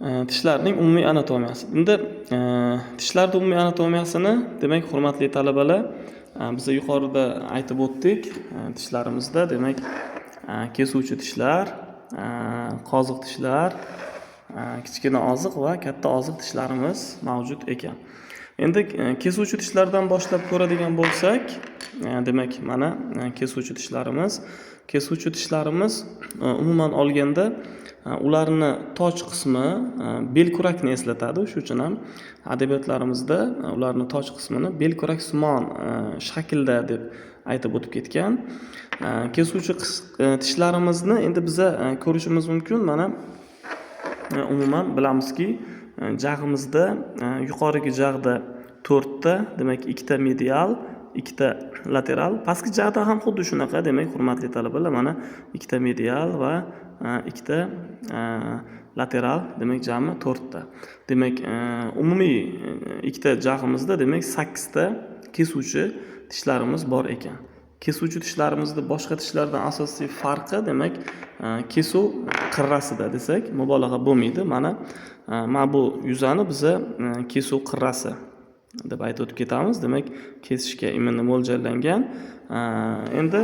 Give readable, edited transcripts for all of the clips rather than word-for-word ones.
Tishlarning umumiy anatomiyasi. Endi tishlarning umumiy anatomiyasini, demak, hurmatli talabalar, biz yuqorida aytib o'tdik. Tishlarimizda, demak, kesuvchi tishlar, qoziq tishlar, kichkina oziq va katta oziq tishlarimiz mavjud ekan. Endi kesuvchi tishlardan boshlab ko'radigan bo'lsak, demak, mana kesuvchi tishlarimiz. Kesuvchi tishlarimiz umuman olganda ularni toj qismi belkurakni eslatadi. Shuning uchun ham adabiyotlarimizda ularni toj qismini belkuraksimon shaklda deb aytib o'tib ketgan. Kesuvchi tishlarimizni endi biza ko'rishimiz mumkin. Mana umuman bilamizki, jag'imizda yuqorigi jag'da 4 ta, demak 2 ta medial, 2 ta lateral, pastki jag'da ham xuddi shunaqa, demak, hurmatli talabalar, mana 2 ta medial va 2 ta lateral, demak jami 4 ta. Demak, umumiy ikkita jag'imizda, demak, 8 ta kesuvchi tishlarimiz bor ekan. Kesuvchi tishlarimizni boshqa tishlardan asosiy farqi, demak, kesuv qirrasida desak mubolag'a bo'lmaydi. Mana bu yuzani biza kesuv qirrasi deb aytib o'tib ketamiz. Demak, kesishga imini mo'ljallangan. Endi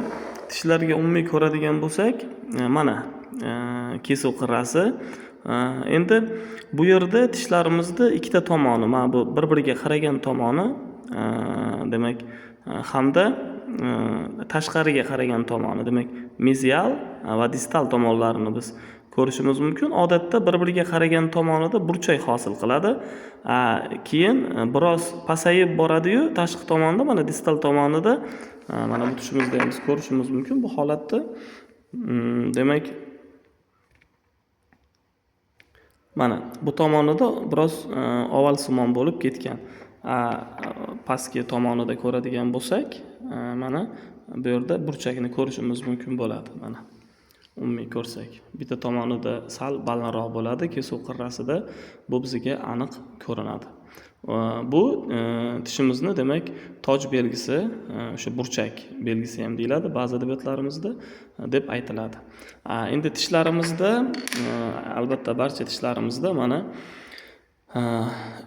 tishlarga umumiy ko'radigan bo'lsak, mana kesuv qirrasi. Endi bu yerda tishlarimizda ikkita tomoni, mana bu bir-biriga qaragan tomoni, demak, hamda tashqariga qaragan tomoni, demak, mesial va distal tomonlarini biz ko'rishimiz mumkin. Odatda bir-biriga qaragan tomonida burchak hosil qiladi. Keyin biroz pasayib boradi-yu, tashqi tomonda, mana distal tomonida, mana bu tushimizda ham biz ko'rishimiz mumkin. Bu holatda, demak, mana bu tomonida biroz ovalsimon bo'lib ketgan. Pastki tomonida ko'radigan bo'lsak, mana bu yerda burchakni ko'rishimiz mumkin bo'ladi. Mana umumiy ko'rsak, bitta tomonida sal balandroq bo'ladi, kesuv qirrasida bu bizga aniq ko'rinadi. Bu tishimizni, demak, toj belgisi, o'sha burchak belgisi ham deyiladi ba'zi adabiyotlarimizda deb aytiladi. Endi tishlarimizda, albatta barcha tishlarimizda mana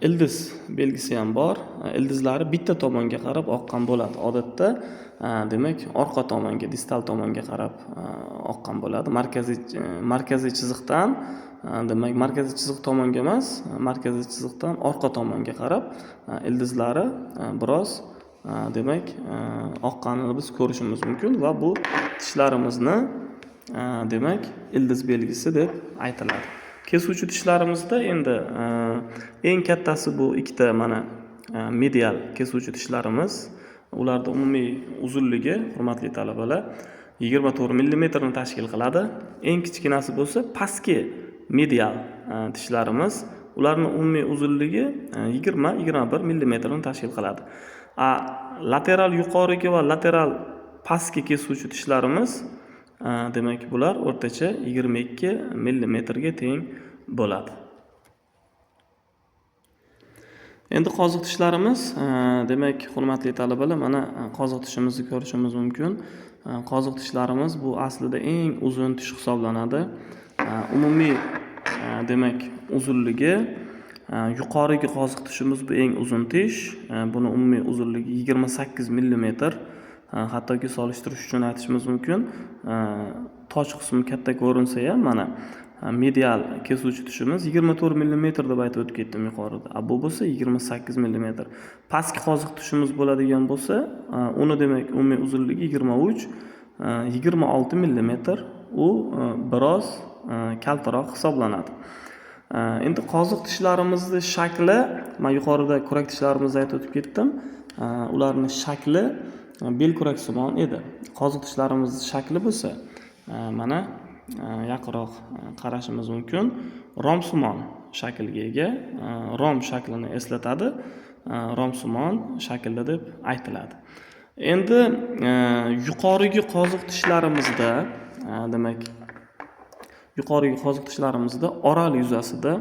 ildiz belgisi ham bor. Ildizlari bitta tomonga qarab oqqan bo'ladi. Odatda, demak, orqa tomonga, distal tomonga qarab oqqan bo'ladi. Markaziy chiziqdan, demak, markaziy chiziq tomonga emas, markaziy chiziqdan orqa tomonga qarab ildizlari biroz, demak, oqqanini biz ko'rishimiz mumkin va bu tishlarimizni, demak, ildiz belgisi deb aytiladi. Kesuvchi tishlarimizda endi eng kattasi bu ikkita mana medial kesuvchi tishlarimiz. Ularda umumiy uzunligi, hurmatli talabalar, 24 mm ni tashkil qiladi. Eng kichkinasi bo'lsa pastki medial tishlarimiz. Ularning umumiy uzunligi 20-21 mm ni tashkil qiladi. Lateral yuqorigi va lateral pastki kesuvchi tishlarimiz, demak, bular o'rtacha 22 mm ga teng bo'ladi. Endi qoziq tishlarimiz, demak, hurmatli talabalar, mana qoziq tishimizni ko'rishimiz mumkin. Qoziq tishlarimiz bu aslida eng uzun tish hisoblanadi. Umumiy, demak, uzunligi, yuqorigi qoziq tishimiz bu eng uzun tish. Buni umumiy uzunligi 28 mm. Hattoki solishtirish uchun aytishimiz mumkin. Toj qismi katta ko'rinsa ham, mana medial kesuvchi tishimiz 24 mm deb aytib o'tib ketdim yuqorida. Bu bo'lsa 28 mm. Pastki qoziq tishimiz bo'ladigan bo'lsa, uni, demak, umumiy uzunligi 23-26 mm. U biroz kaltaroq hisoblanadi. Endi qoziq tishlarimizni shakli, men yuqorida kurak tishlarimizni aytib o'tib ketdim. Ularning shakli belkuraksimon edi. Qoziq tishlarimizni shakli bo'lsa, mana yaqinroq qarashimiz mumkin. Romsimon shaklga ega, rom shaklini eslatadi. Romsimon shaklda deb aytiladi. Endi yuqorigi qoziq tishlarimizda, demak, yuqorgi qoziq tishlarimizda oral yuzasida,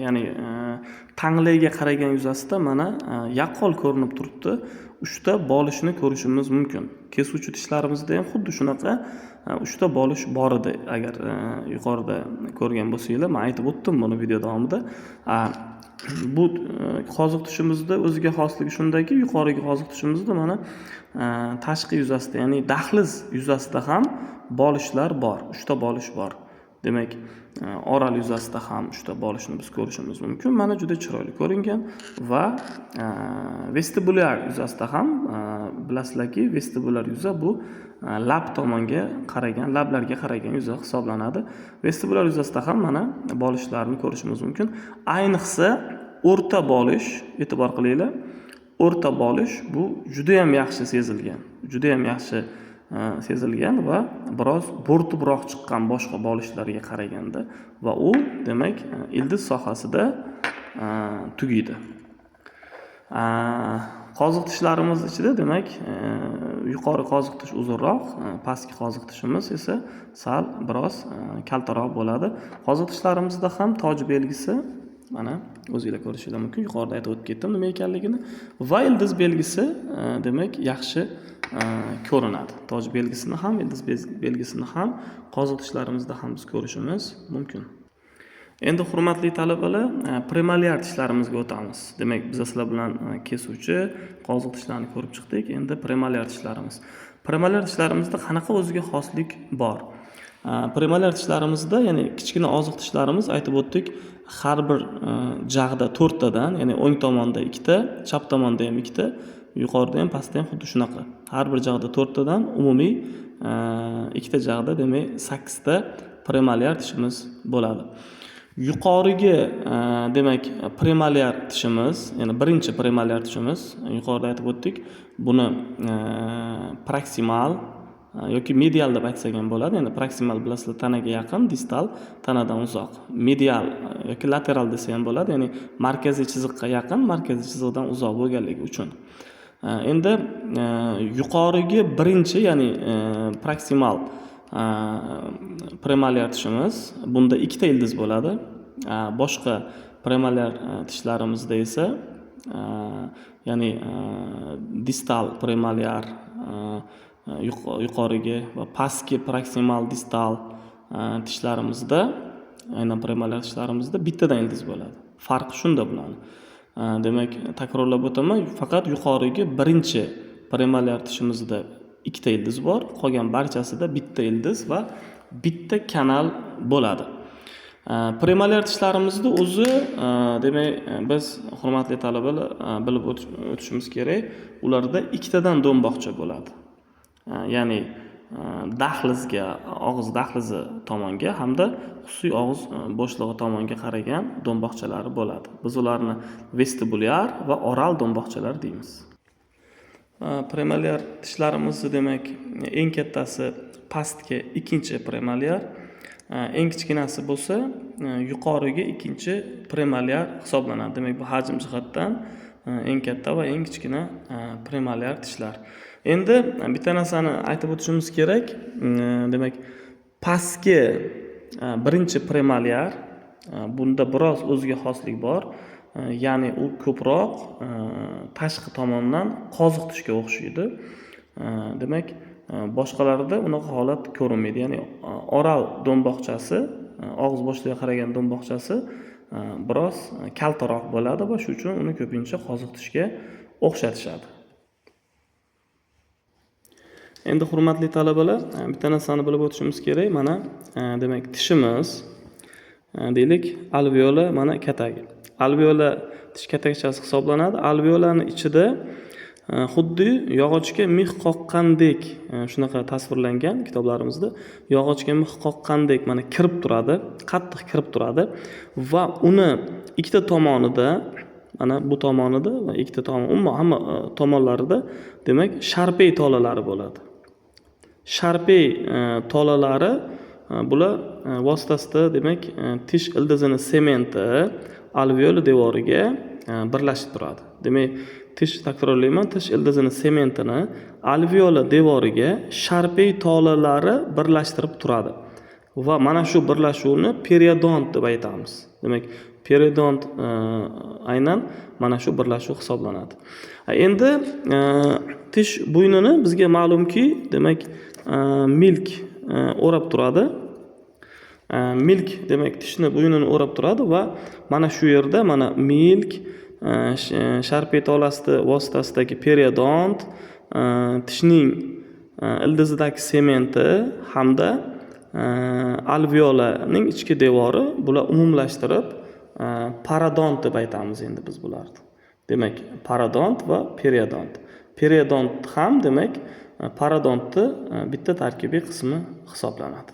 ya'ni tanglayga qaragan yuzasida mana yaqqol ko'rinib turibdi. 3 ta bolishni ko'rishimiz mumkin. Kesuvchi tishlarimizda ham xuddi shunaqa 3 ta bolish bor edi. Agar yuqorida ko'rgan bo'lsanglar, men aytib o'tdim buni video davomida. Bu qoziq tishimizda o'ziga xosligi shundaki, yuqorgi qoziq tishimizda mana tashqi yuzasida, ya'ni dahliz yuzasida ham bolishlar bor. 3 ta bolish bor. Demak, oral yuzasida ham 3 ta bolishni biz ko'rishimiz mumkin. Mana juda chiroyli ko'ringan va vestibulyar yuzasida ham bilasizlarki, vestibulyar yuza bu lab tomonga qaragan, lablarga qaragan yuza hisoblanadi. Vestibulyar yuzasida ham mana bolishlarni ko'rishimiz mumkin. Ayniqsa o'rta bolish, e'tibor qilinglar. O'rta bolish bu juda ham yaxshi sezilgan. Juda ham yaxshi sezilgan va biroz bo'rtibroq chiqqan boshqa bolishlarga qaraganda va u demak ildiz sohasida tugaydi. Qoziq tishlarimiz ichida demak yuqori qoziq tish uzunroq, pastki qoziq tishimiz esa sal biroz kaltaroq bo'ladi. Qoziq tishlarimizda ham toj belgisi mana o'zingizlar ko'rishingiz mumkin. Yuqorida aytib o'tib ketdim nima ekanligini va ildiz belgisi demak yaxshi ko'rinadi. Toj belgisini ham, ildiz belgisini ham qoziq tishlarimizda ham biz ko'rishimiz mumkin. Endi hurmatli talabalar, premoliar tishlarimizga o'tamiz. Demak, biz sizlar bilan kesuvchi qoziq tishlarni ko'rib chiqdik. Endi premoliar tishlarimiz. Premoliar tishlarimizda qanaqa o'ziga xoslik bor? Premoliar tishlarimizda, ya'ni kichkina oziq tishlarimiz aytib o'tdik, har bir jag'da 4 tadan, ya'ni o'ng tomonda 2 ta, chap tomonda ham 2 ta, yuqorida ham pastda ham xuddi shunaqa. Har bir jag'da 4 tadan umumiy 2 ta jag'da demak 8 ta premoliar tishimiz bo'ladi. Yuqorigi demak premoliar tishimiz, ya'ni birinchi premoliar tishimiz, yuqorida aytib o'tdik, buni proksimal yoki medial deb aytsak ham bo'ladi. Ya'ni proksimal bilasizlar tanaga yaqin, distal tanadan uzoq. Medial yoki lateral desa ham bo'ladi, ya'ni markaziy chiziqqa yaqin, markaziy chiziqdan uzoq bo'lganligi uchun. Endi yuqorigi birinchi, ya'ni proksimal premoliar tishimiz, bunda 2 ta ildiz bo'ladi. Boshqa premoliar tishlarimizda esa ya'ni distal premoliar yuqorigi va pastki proksimal distal tishlarimizda, aynan premoliar tishlarimizda bittadan ildiz bo'ladi. Farqi shunda bo'ladi. Demak, takrorlab o'taman, faqat yuqorigi birinchi premoliar tishimizda 2 ta ildiz bor, qolgan barchasida bitta ildiz va bitta kanal bo'ladi. Premoliar tishlarimizda o'zi demak biz hurmatli talabalar bilib o'tishimiz kerak, ularda 2 tadan do'mboqcha bo'ladi. Ya'ni dahlizga, og'iz dahlizi tomonga hamda xususiy og'iz bo'shlig'i tomonga qaragan do'mboqchalari bo'ladi. Biz ularni vestibulyar va oral do'mboqchalar deymiz. Premoliar tishlarimizni demak eng kattasi pastki ikkinchi premoliar, eng kichkinasi bo'lsa yuqorigi ikkinchi premoliar hisoblanadi. Demak, bu hajm jihatdan eng katta va eng kichkina premoliar tishlar. Endi bitta narsani aytib o'tishimiz kerak. Demak, pastki birinchi premoliar bunda biroz o'ziga xoslik bor. Ya'ni u ko'proq tashqi tomondan qoziq tishga o'xshaydi. Demak, boshqalarida unaqa holat ko'rinmaydi. Ya'ni oral do'mboqchasi, og'iz bo'shlig'iga qaragan do'mboqchasi biroz kaltaroq bo'ladi va shuning uchun uni ko'pincha qoziq tishga o'xshatishadi. Endi hurmatli talabalar, bitta narsani bilib o'tishimiz kerak. Mana demak tishimiz deylik alveola, mana katagi. Alveola tish katakchasi hisoblanadi. Alveolaning ichida xuddi yog'ochga mix qoqqandek, shunaqa tasvirlangan kitoblarimizda, yog'ochga mix qoqqandek mana kirib turadi, qattiq kirib turadi va uni ikkita tomonida, mana bu tomonida va ikkita tomon, umuman hamma tomonlarida demak sharpey tolalari bo'ladi. Sharpey tolalari bular vositasida demak tish ildizini sementi alveola devoriga birlashib turadi. Demak, tish, takrorlayman, tish ildizini sementini alveola devoriga sharpey tolalari birlashtirib turadi. va mana shu birlashuvni periodont deb aytamiz. Demak, periodont aynan mana shu birlashuv hisoblanadi. Endi tish bo'ynini bizga ma'lumki, demak, milk o'rab turadi. Milk demak tishni bo'ynini o'rab turadi va mana shu yerda mana milk sharpetolasi vositasidagi periodont, tishning ildizidagi sementi hamda alveolaning ichki devori bular umumlashtirib parodont deb aytamiz endi biz bularni. Demak, parodont va periodont. Periodont ham demak parodontning bitta tarkibiy qismi hisoblanadi.